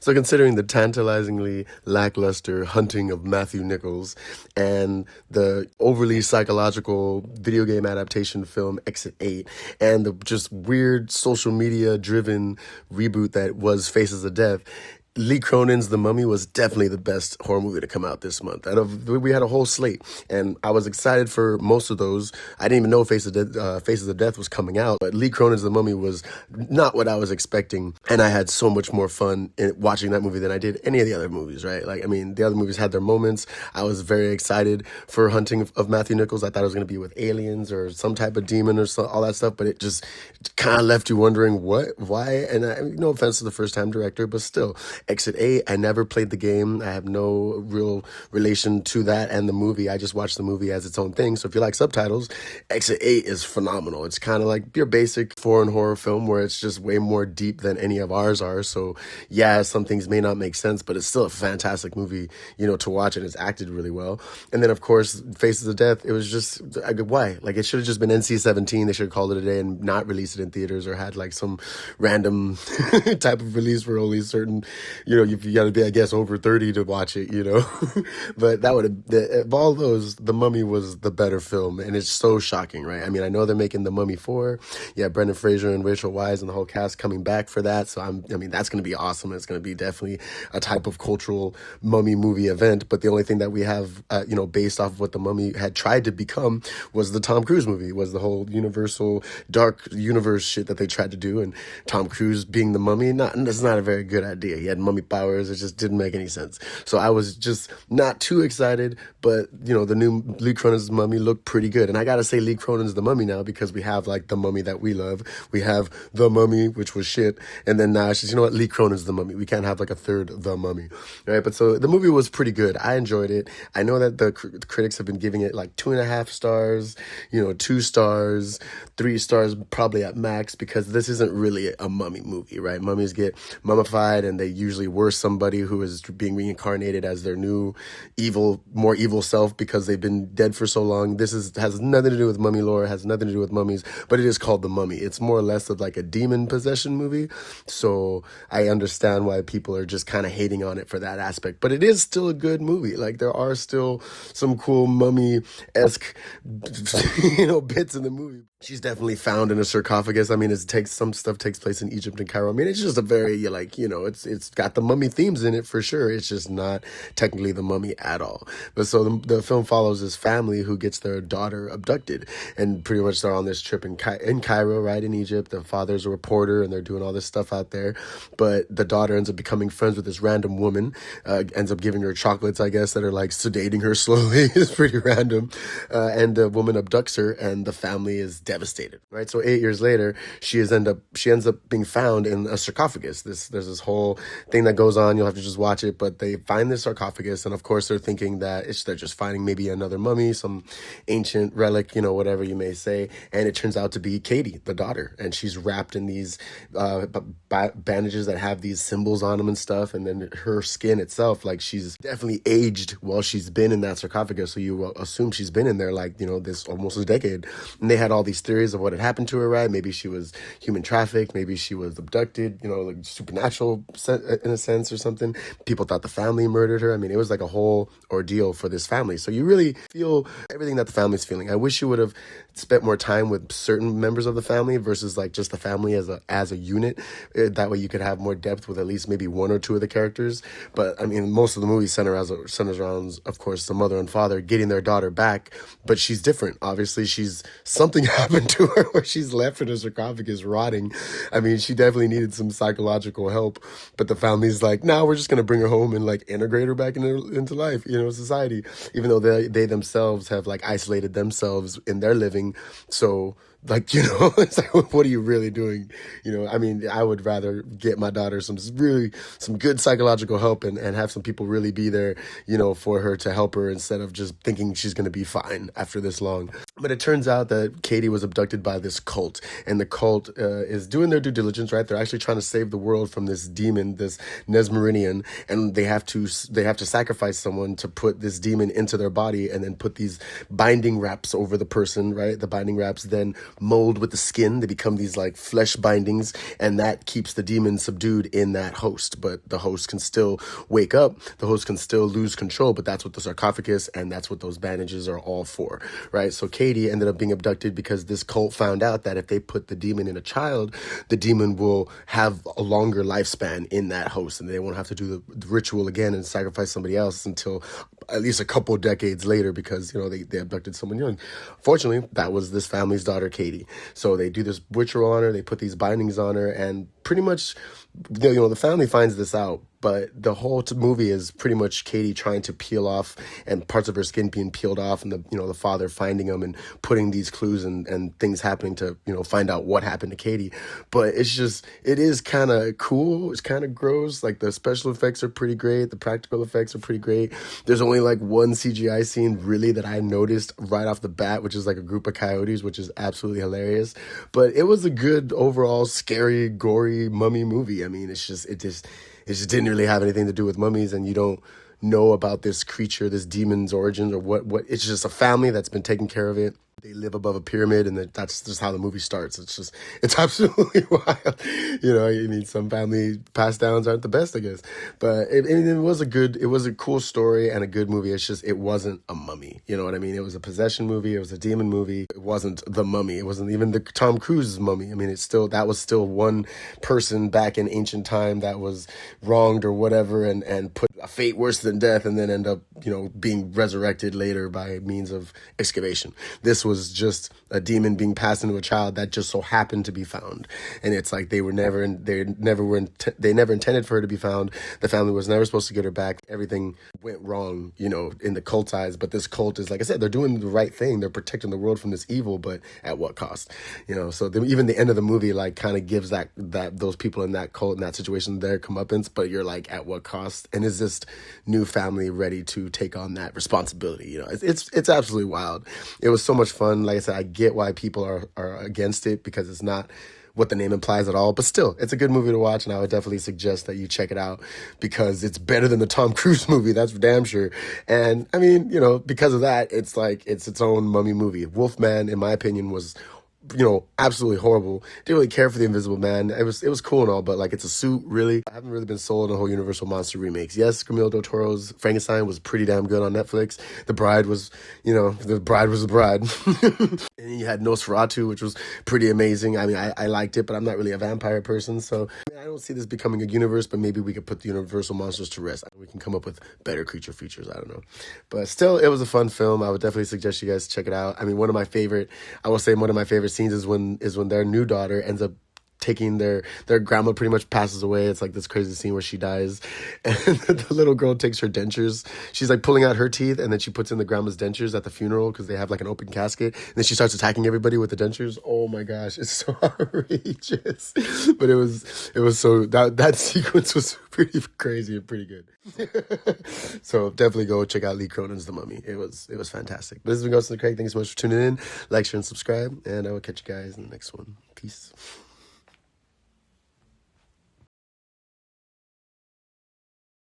So considering the tantalizingly lackluster Hunting of Matthew Nichols and the overly psychological video game adaptation film Exit 8 and the just weird social media driven reboot that was Faces of Death, Lee Cronin's The Mummy was definitely the best horror movie to come out this month. We had a whole slate, and I was excited for most of those. I didn't even know Faces of Death was coming out, but Lee Cronin's The Mummy was not what I was expecting, and I had so much more fun watching that movie than I did any of the other movies, right? Like, I mean, the other movies had their moments. I was very excited for Hunting of Matthew Nichols. I thought it was going to be with aliens or some type of demon or all that stuff, but it just kind of left you wondering what, why, and no offense to the first-time director, but still, Exit 8, I never played the game. I have no real relation to that and the movie. I just watched the movie as its own thing. So if you like subtitles, Exit 8 is phenomenal. It's kind of like your basic foreign horror film where it's just way more deep than any of ours are. So yeah, some things may not make sense, but it's still a fantastic movie, to watch, and it's acted really well. And then of course, Faces of Death, it was just, why? Like, it should have just been NC-17. They should have called it a day and not released it in theaters or had like some random type of release for only certain, you got to be, I guess, over 30 to watch it, But that would have, of all those, The Mummy was the better film, and it's so shocking, right? I mean, I know they're making The Mummy 4. Yeah, Brendan Frazier and Rachel Weisz and the whole cast coming back for that, so that's going to be awesome. It's going to be definitely a type of cultural Mummy movie event, but the only thing that we have, based off of what The Mummy had tried to become was the Tom Cruise movie, was the whole Universal Dark Universe shit that they tried to do, and Tom Cruise being the Mummy, that's not a very good idea. He had mummy powers. It just didn't make any sense. So I was just not too excited, but the new Lee Cronin's Mummy looked pretty good. And I gotta say Lee Cronin's The Mummy now, because we have like The Mummy that we love. We have The Mummy, which was shit. And then now it's just, Lee Cronin's The Mummy. We can't have like a third The Mummy. Right? But so the movie was pretty good. I enjoyed it. I know that the critics have been giving it like 2.5 stars, 2 stars, 3 stars probably at max, because this isn't really a mummy movie, right? Mummies get mummified and they usually were somebody who is being reincarnated as their new more evil self because they've been dead for so long. This has nothing to do with mummy lore, has nothing to do with mummies, but it is called The Mummy. It's more or less of like a demon possession movie. So I understand why people are just kind of hating on it for that aspect, but it is still a good movie. Like, there are still some cool mummy-esque, bits in the movie. She's definitely found in a sarcophagus. I mean, some stuff takes place in Egypt and Cairo. I mean, it's just a very, it's got the mummy themes in it for sure. It's just not technically the mummy at all. But so the film follows this family who gets their daughter abducted, and pretty much they're on this trip in Cairo, right, in Egypt. The father's a reporter, and they're doing all this stuff out there. But the daughter ends up becoming friends with this random woman, ends up giving her chocolates, I guess, that are like sedating her slowly. It's pretty random. And the woman abducts her, and the family is devastated, right? So 8 years later, she ends up being found in a sarcophagus. There's this whole thing that goes on. You'll have to just watch it, but they find this sarcophagus, and of course they're thinking that they're just finding maybe another mummy, some ancient relic, whatever you may say, and it turns out to be Katie, the daughter, and she's wrapped in these bandages that have these symbols on them and stuff, and then her skin itself, like, she's definitely aged while she's been in that sarcophagus, so you assume she's been in there like, this almost a decade. And they had all these theories of what had happened to her, right? Maybe she was human trafficked, maybe she was abducted, like supernatural in a sense or something. People thought the family murdered her. I mean, it was like a whole ordeal for this family. So you really feel everything that the family's feeling. I wish you would have spent more time with certain members of the family versus like just the family as a unit. That way you could have more depth with at least maybe one or two of the characters. But I mean, most of the movie centers around, of course, the mother and father getting their daughter back, but she's different. Obviously, something happened to her where she's left in a sarcophagus rotting. I mean, she definitely needed some psychological help, but the family's like, no, we're just going to bring her home and like integrate her back into life, society, even though they themselves have like isolated themselves in their living. So like, it's like, what are you really doing? I mean, I would rather get my daughter some good psychological help and have some people really be there, for her to help her instead of just thinking she's going to be fine after this long. But it turns out that Katie was abducted by this cult, and the cult is doing their due diligence, right? They're actually trying to save the world from this demon, this Nesmerinian, and they have to sacrifice someone to put this demon into their body and then put these binding wraps over the person, right? The binding wraps then mold with the skin. They become these like flesh bindings, and that keeps the demon subdued in that host. But the host can still wake up. The host can still lose control, but that's what the sarcophagus and that's what those bandages are all for, right? So Katie ended up being abducted because this cult found out that if they put the demon in a child, the demon will have a longer lifespan in that host, and they won't have to do the ritual again and sacrifice somebody else until at least a couple decades later, because, you know, they abducted someone young. Fortunately, that was this family's daughter, Katie. So they do this ritual on her, they put these bindings on her, and pretty much, you know, the family finds this out, but the whole movie is pretty much Katie trying to peel off and parts of her skin being peeled off, and the father finding them and putting these clues and things happening to, you know, find out what happened to Katie. But it is kind of cool. It's kind of gross. Like, the special effects are pretty great. The practical effects are pretty great. There's only like one CGI scene really that I noticed right off the bat, which is like a group of coyotes, which is absolutely hilarious. But it was a good overall scary, gory mummy movie. I mean, it just didn't really have anything to do with mummies, and you don't know about this creature, this demon's origins, or what. It's just a family that's been taking care of it. They live above a pyramid, and that's just how the movie starts. It's absolutely wild. You know, I mean, some family pass downs aren't the best, I guess. But it was a cool story and a good movie. It's just, it wasn't a mummy. You know what I mean? It was a possession movie. It was a demon movie. It wasn't the Mummy. It wasn't even the Tom Cruise's Mummy. I mean, that was still one person back in ancient time that was wronged or whatever, and put a fate worse than death, and then end up, you know, being resurrected later by means of excavation. This was just a demon being passed into a child that just so happened to be found, and it's like they never intended for her to be found. The family was never supposed to get her back. Everything went wrong, you know, in the cult's eyes. But this cult is, like I said, they're doing the right thing. They're protecting the world from this evil, but at what cost? You know, so even the end of the movie like kind of gives that those people in that cult, in that situation, their comeuppance. But you're like, at what cost? And is this new family ready to take on that responsibility? You know, it's absolutely wild. It was so much fun. Like I said, I get why people are against it, because it's not what the name implies at all. But still, it's a good movie to watch, and I would definitely suggest that you check it out, because it's better than the Tom Cruise movie, that's for damn sure. And I mean, you know, because of that, it's like it's its own mummy movie. Wolfman, in my opinion, was, you know, absolutely horrible. Didn't really care for the Invisible Man. It was cool and all, but like, it's a suit, really. I haven't really been sold on the whole Universal Monster remakes. Yes, Guillermo del Toro's Frankenstein was pretty damn good on Netflix. The Bride was, you know, the Bride was the Bride. And then you had Nosferatu, which was pretty amazing. I mean, I liked it, but I'm not really a vampire person, so I don't see this becoming a universe, but maybe we could put the Universal Monsters to rest. We can come up with better creature features, I don't know. But still, it was a fun film. I would definitely suggest you guys check it out. I mean, one of my favorite scenes is when their new daughter ends up taking their grandma pretty much passes away. It's like this crazy scene where she dies, and the little girl takes her dentures. She's like pulling out her teeth, and then she puts in the grandma's dentures at the funeral, because they have like an open casket, and then she starts attacking everybody with the dentures. Oh my gosh, it's so outrageous. But it was so, that sequence was pretty crazy and pretty good. So definitely go check out Lee Cronin's The Mummy. It was fantastic. But this has been Ghost of the Craig. Thanks so much for tuning in. Like, share, and subscribe, and I will catch you guys in the next one. Peace.